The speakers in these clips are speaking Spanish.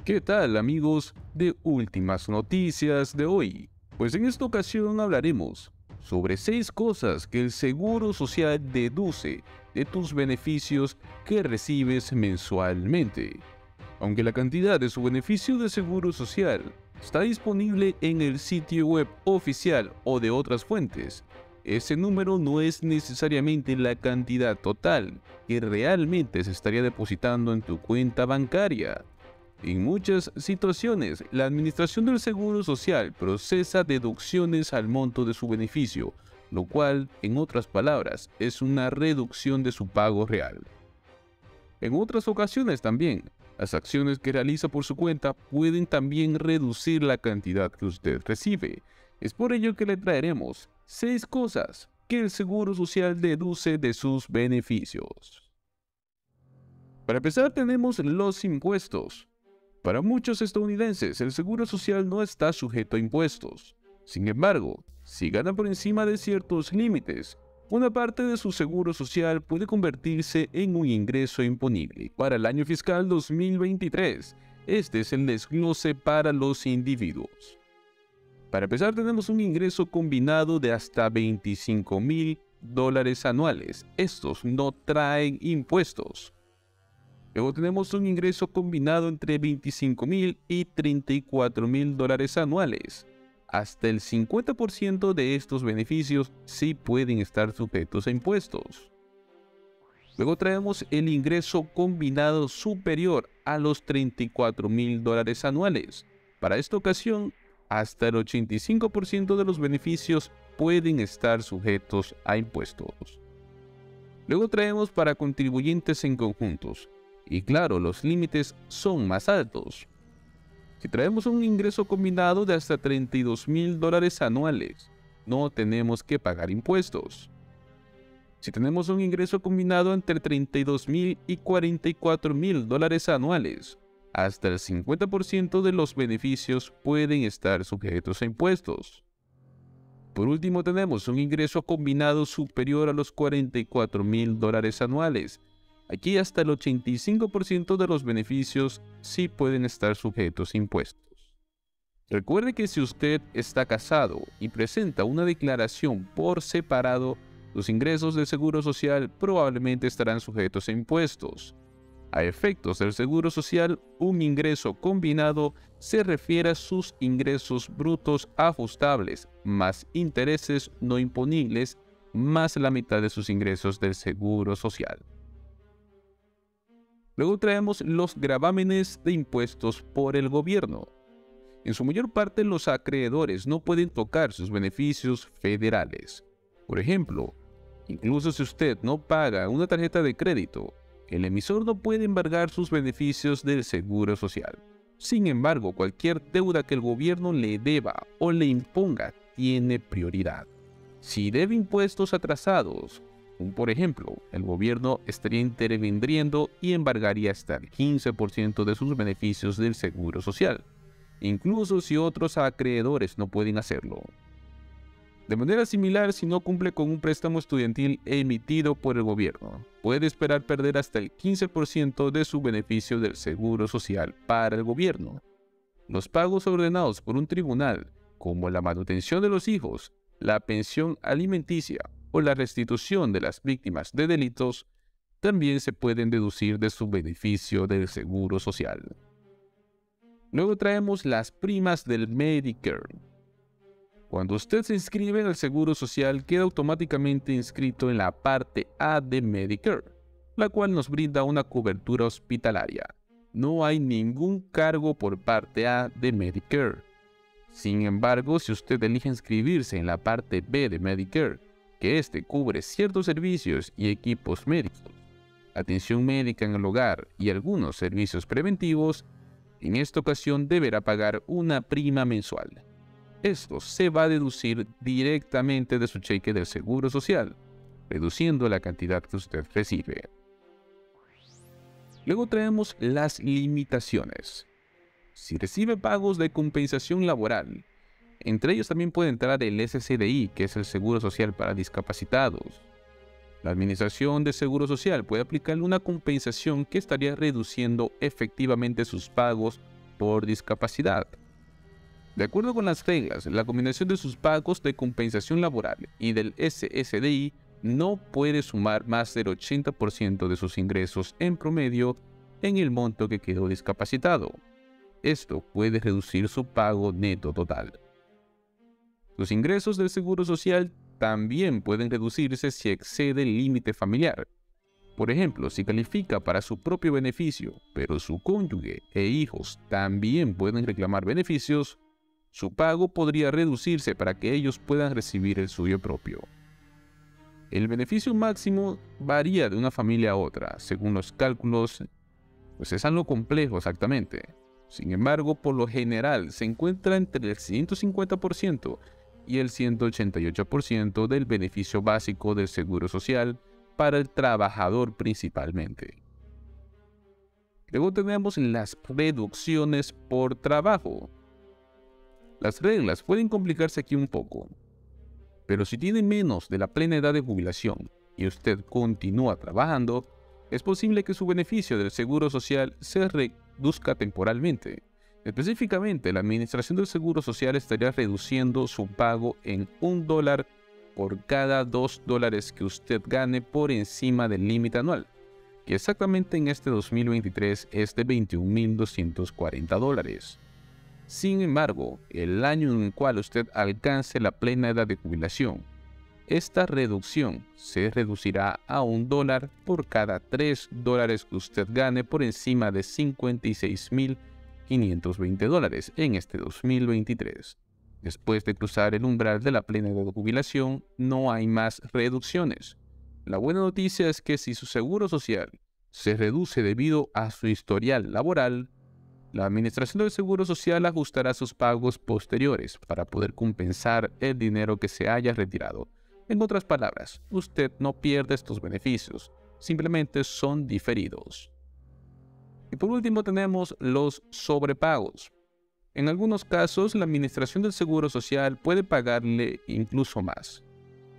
¿Qué tal, amigos de Últimas Noticias de hoy? Pues en esta ocasión hablaremos sobre 6 cosas que el Seguro Social deduce de tus beneficios que recibes mensualmente. Aunque la cantidad de su beneficio de Seguro Social está disponible en el sitio web oficial o de otras fuentes, ese número no es necesariamente la cantidad total que realmente se estaría depositando en tu cuenta bancaria. En muchas situaciones, la Administración del Seguro Social procesa deducciones al monto de su beneficio, lo cual, en otras palabras, es una reducción de su pago real. En otras ocasiones también, las acciones que realiza por su cuenta pueden también reducir la cantidad que usted recibe. Es por ello que le traeremos 6 cosas que el Seguro Social deduce de sus beneficios. Para empezar, tenemos los impuestos. Para muchos estadounidenses, el seguro social no está sujeto a impuestos. Sin embargo, si gana por encima de ciertos límites, una parte de su seguro social puede convertirse en un ingreso imponible. Para el año fiscal 2023, este es el desglose para los individuos. Para empezar, tenemos un ingreso combinado de hasta $25,000 anuales. Estos no traen impuestos. Luego tenemos un ingreso combinado entre $25,000 y $34,000 anuales. Hasta el 50% de estos beneficios sí pueden estar sujetos a impuestos. Luego traemos el ingreso combinado superior a los $34,000 anuales. Para esta ocasión, hasta el 85% de los beneficios pueden estar sujetos a impuestos. Luego traemos para contribuyentes en conjuntos. Y claro, los límites son más altos. Si traemos un ingreso combinado de hasta $32,000 anuales, no tenemos que pagar impuestos. Si tenemos un ingreso combinado entre $32,000 y $44,000 anuales, hasta el 50% de los beneficios pueden estar sujetos a impuestos. Por último, tenemos un ingreso combinado superior a los $44,000 anuales. Aquí hasta el 85% de los beneficios sí pueden estar sujetos a impuestos. Recuerde que si usted está casado y presenta una declaración por separado, los ingresos del Seguro Social probablemente estarán sujetos a impuestos. A efectos del Seguro Social, un ingreso combinado se refiere a sus ingresos brutos ajustables, más intereses no imponibles, más la mitad de sus ingresos del Seguro Social. Luego traemos los gravámenes de impuestos por el gobierno. En su mayor parte, los acreedores no pueden tocar sus beneficios federales. Por ejemplo, incluso si usted no paga una tarjeta de crédito, el emisor no puede embargar sus beneficios del Seguro Social. Sin embargo, cualquier deuda que el gobierno le deba o le imponga tiene prioridad. Si debe impuestos atrasados, por ejemplo, el gobierno estaría interviniendo y embargaría hasta el 15% de sus beneficios del Seguro Social, incluso si otros acreedores no pueden hacerlo. De manera similar, si no cumple con un préstamo estudiantil emitido por el gobierno, puede esperar perder hasta el 15% de su beneficio del Seguro Social para el gobierno. Los pagos ordenados por un tribunal, como la manutención de los hijos, la pensión alimenticia o la restitución de las víctimas de delitos, también se pueden deducir de su beneficio del Seguro Social. Luego traemos las primas del Medicare. Cuando usted se inscribe en el Seguro Social, queda automáticamente inscrito en la parte A de Medicare, la cual nos brinda una cobertura hospitalaria. No hay ningún cargo por parte A de Medicare. Sin embargo, si usted elige inscribirse en la parte B de Medicare, que este cubre ciertos servicios y equipos médicos, atención médica en el hogar y algunos servicios preventivos, en esta ocasión deberá pagar una prima mensual. Esto se va a deducir directamente de su cheque del Seguro Social, reduciendo la cantidad que usted recibe. Luego traemos las limitaciones. Si recibe pagos de compensación laboral, entre ellos también puede entrar el SSDI, que es el Seguro Social para Discapacitados. La Administración de Seguro Social puede aplicarle una compensación que estaría reduciendo efectivamente sus pagos por discapacidad. De acuerdo con las reglas, la combinación de sus pagos de compensación laboral y del SSDI no puede sumar más del 80% de sus ingresos en promedio en el monto que quedó discapacitado. Esto puede reducir su pago neto total. Los ingresos del Seguro Social también pueden reducirse si excede el límite familiar. Por ejemplo, si califica para su propio beneficio, pero su cónyuge e hijos también pueden reclamar beneficios, su pago podría reducirse para que ellos puedan recibir el suyo propio. El beneficio máximo varía de una familia a otra, según los cálculos, pues es algo complejo exactamente. Sin embargo, por lo general se encuentra entre el 150% y el 188% del beneficio básico del Seguro Social para el trabajador principalmente. Luego tenemos las reducciones por trabajo. Las reglas pueden complicarse aquí un poco, pero si tiene menos de la plena edad de jubilación y usted continúa trabajando, es posible que su beneficio del Seguro Social se reduzca temporalmente. Específicamente, la Administración del Seguro Social estaría reduciendo su pago en $1 por cada $2 que usted gane por encima del límite anual, que exactamente en este 2023 es de $21.240. Sin embargo, el año en el cual usted alcance la plena edad de jubilación, esta reducción se reducirá a $1 por cada $3 que usted gane por encima de $56.520 en este 2023. Después de cruzar el umbral de la plena edad de jubilación, no hay más reducciones. La buena noticia es que si su seguro social se reduce debido a su historial laboral, la Administración del Seguro Social ajustará sus pagos posteriores para poder compensar el dinero que se haya retirado. En otras palabras, usted no pierde estos beneficios, simplemente son diferidos. Y por último tenemos los sobrepagos. En algunos casos, la Administración del Seguro Social puede pagarle incluso más.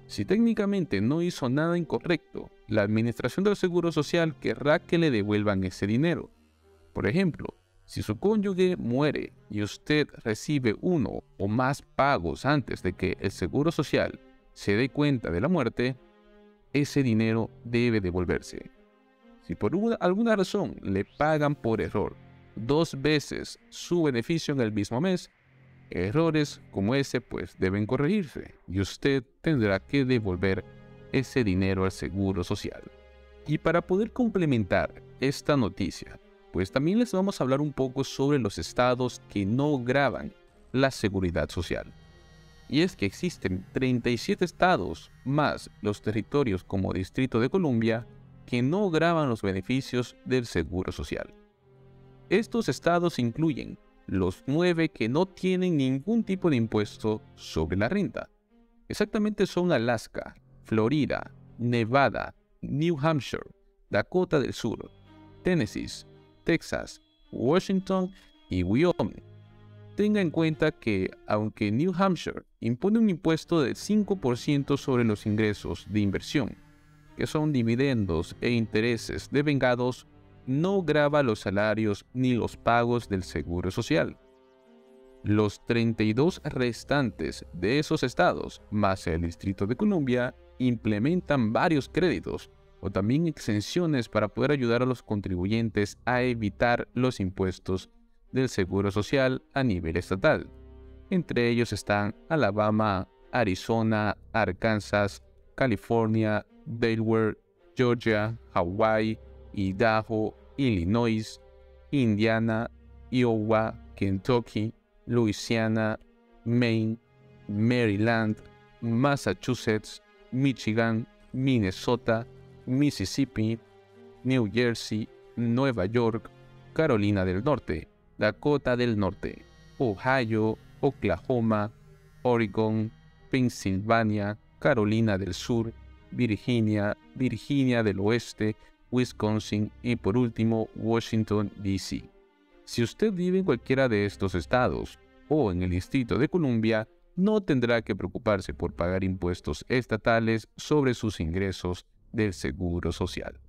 Si técnicamente no hizo nada incorrecto, la Administración del Seguro Social querrá que le devuelvan ese dinero. Por ejemplo, si su cónyuge muere y usted recibe uno o más pagos antes de que el Seguro Social se dé cuenta de la muerte, ese dinero debe devolverse. Si por alguna razón le pagan por error 2 veces su beneficio en el mismo mes, errores como ese pues deben corregirse y usted tendrá que devolver ese dinero al Seguro Social. Y para poder complementar esta noticia, pues también les vamos a hablar un poco sobre los estados que no gravan la seguridad social. Y es que existen 37 estados, más los territorios como Distrito de Columbia, que no gravan los beneficios del Seguro Social. Estos estados incluyen los 9 que no tienen ningún tipo de impuesto sobre la renta. Exactamente son Alaska, Florida, Nevada, New Hampshire, Dakota del Sur, Tennessee, Texas, Washington y Wyoming. Tenga en cuenta que, aunque New Hampshire impone un impuesto del 5% sobre los ingresos de inversión, que son dividendos e intereses devengados, no grava los salarios ni los pagos del Seguro Social. Los 32 restantes de esos estados, más el Distrito de Columbia, implementan varios créditos o también exenciones para poder ayudar a los contribuyentes a evitar los impuestos del Seguro Social a nivel estatal. Entre ellos están Alabama, Arizona, Arkansas, California, Delaware, Georgia, Hawaii, Idaho, Illinois, Indiana, Iowa, Kentucky, Louisiana, Maine, Maryland, Massachusetts, Michigan, Minnesota, Mississippi, New Jersey, Nueva York, Carolina del Norte, Dakota del Norte, Ohio, Oklahoma, Oregon, Pensilvania, Carolina del Sur, Virginia, Virginia del Oeste, Wisconsin y por último Washington, D.C. Si usted vive en cualquiera de estos estados o en el Distrito de Columbia, no tendrá que preocuparse por pagar impuestos estatales sobre sus ingresos del Seguro Social.